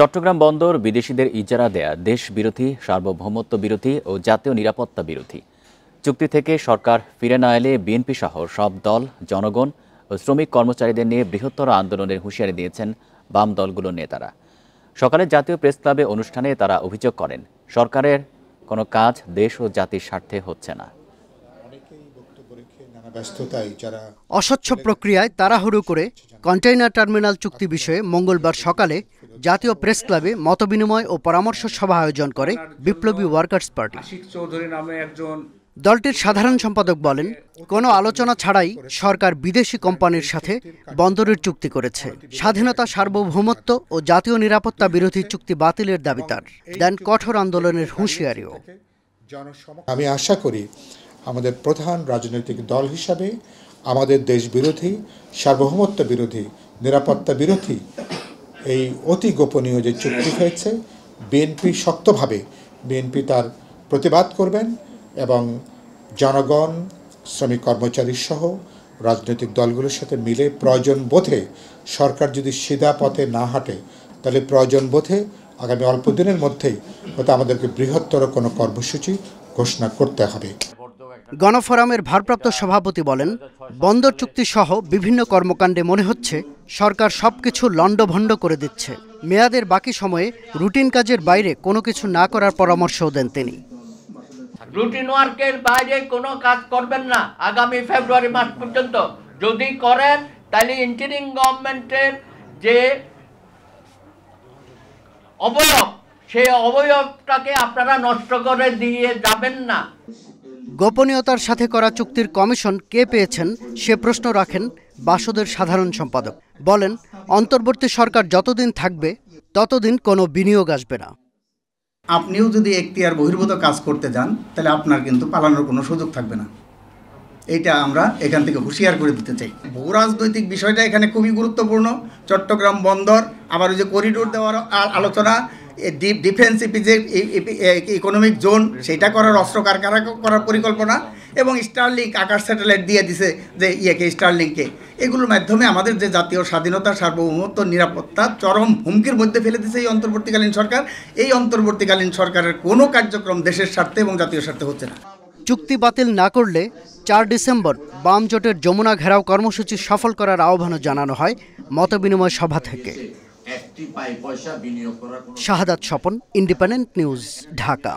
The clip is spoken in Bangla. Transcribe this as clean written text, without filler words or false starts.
চট্টগ্রাম বন্দর বিদেশিদের ইজারা দেয়া দেশ বিরোধী, সার্বভৌমত্ব বিরোধী ও জাতীয় নিরাপত্তা বিরোধী। চুক্তি থেকে সরকার ফিরে না এলে বিএনপি সহ সব দল, জনগণ ও শ্রমিক কর্মচারীদের নিয়ে বৃহত্তর আন্দোলনের হুঁশিয়ারি দিয়েছেন বাম দলগুলোর নেতারা। সকালে জাতীয় প্রেস ক্লাবে অনুষ্ঠানে তারা অভিযোগ করেন, সরকারের কোনো কাজ দেশ ও জাতির স্বার্থে হচ্ছে না। অস্বচ্ছ প্রক্রিয়ায় তাড়াহুড়ো করে কন্টেইনার টার্মিনাল চুক্তি বিষয়ে মঙ্গলবার সকালে জাতীয় প্রেস ক্লাবে মতবিনিময় ও পরামর্শ সভা আয়োজন করে বিপ্লবী ওয়ার্কার্স পার্টি। দলটির সাধারণ সম্পাদক বলেন, কোনো আলোচনা ছাড়াই সরকার বিদেশি কোম্পানির সাথে বন্দরের চুক্তি করেছে। স্বাধীনতা, সার্বভৌমত্ব ও জাতীয় নিরাপত্তা বিরোধী চুক্তি বাতিলের দাবিদার দেন কঠোর আন্দোলনের হুঁশিয়ারিও। আমি আশা করি আমাদের প্রধান রাজনৈতিক দল হিসাবে আমাদের দেশ বিরোধী, সার্বভৌমত্ব বিরোধী, নিরাপত্তা বিরোধী এই অতি গোপনীয় যে চুক্তি হয়েছে, বিএনপি তার প্রতিবাদ করবেন এবং জনগণ, শ্রমিক কর্মচারী সহ রাজনৈতিক দলগুলোর সাথে মিলে প্রয়োজন বোধে সরকার যদি সিধা পথে না হাঁটে, তাহলে প্রয়োজন বোধে আগামী অল্প দিনের মধ্যেই হয়তো আমাদেরকে বৃহত্তর কোনো কর্মসূচি ঘোষণা করতে হবে। গণফোরামের ভারপ্রাপ্ত সভাপতি বলেন, বন্দর চুক্তি সহ বিভিন্ন কর্মকাণ্ডে মনে হচ্ছে সরকার সবকিছু লণ্ডভণ্ড করে দিচ্ছে। মেয়াদের বাকি সময়ে রুটিন কাজের বাইরে কোনো কিছু না করার পরামর্শও দেন তিনি। রুটিন ওয়ার্কের বাইরে কোনো কাজ করবেন না আগামী ফেব্রুয়ারি মাস পর্যন্ত। যদি করেন তাহলে ইন্টারিম গভর্নমেন্টের যে অবয়ব, সেই অবয়বটাকে আপনারা নষ্ট করে দিয়ে যাবেন না। গোপনীয়তার সাথে করা চুক্তির কমিশন কে পেয়েছেন সে প্রশ্ন রাখেন বাসদের সাধারণ সম্পাদক। বলেন, অন্তর্বর্তী সরকার যতদিন থাকবে ততদিন কোনো বিনিয়োগ আসবে না। আপনিও যদি এখতিয়ার বহির্ভূত কাজ করতে যান, তাহলে আপনার কিন্তু পালানোর কোনো সুযোগ থাকবে না। এইটা আমরা এখান থেকে হুঁশিয়ার করে দিতে চাই। ভূ রাজনৈতিক বিষয়টা এখানে খুবই গুরুত্বপূর্ণ। চট্টগ্রাম বন্দর, আবার ওই যে করিডোর দেওয়ার আলোচনা, ডিফেন্স যে ইকোনমিক জোন, সেটা করার, অস্ত্র কারখানা করার পরিকল্পনা, এবং স্টারলিংক আকাশ স্যাটেলাইট দিয়ে দিছে যে স্টারলিংকে। এগুলোর মাধ্যমে আমাদের যে জাতীয় স্বাধীনতা, সার্বভৌমত্ব, নিরাপত্তা চরম হুমকির মধ্যে ফেলে দিছে এই অন্তর্বর্তীকালীন সরকার। এই অন্তর্বর্তীকালীন সরকারের কোনো কার্যক্রম দেশের স্বার্থে এবং জাতীয় স্বার্থে হচ্ছে না। চুক্তি বাতিল না করলে 4 ডিসেম্বর বাম জোটের যমুনা ঘেরাও কর্মসূচি সফল করার আহ্বানও জানানো হয় মতবিনিময় সভা থেকে। শাহাদাত স্বপন, ইন্ডিপেন্ডেন্ট নিউজ, ঢাকা।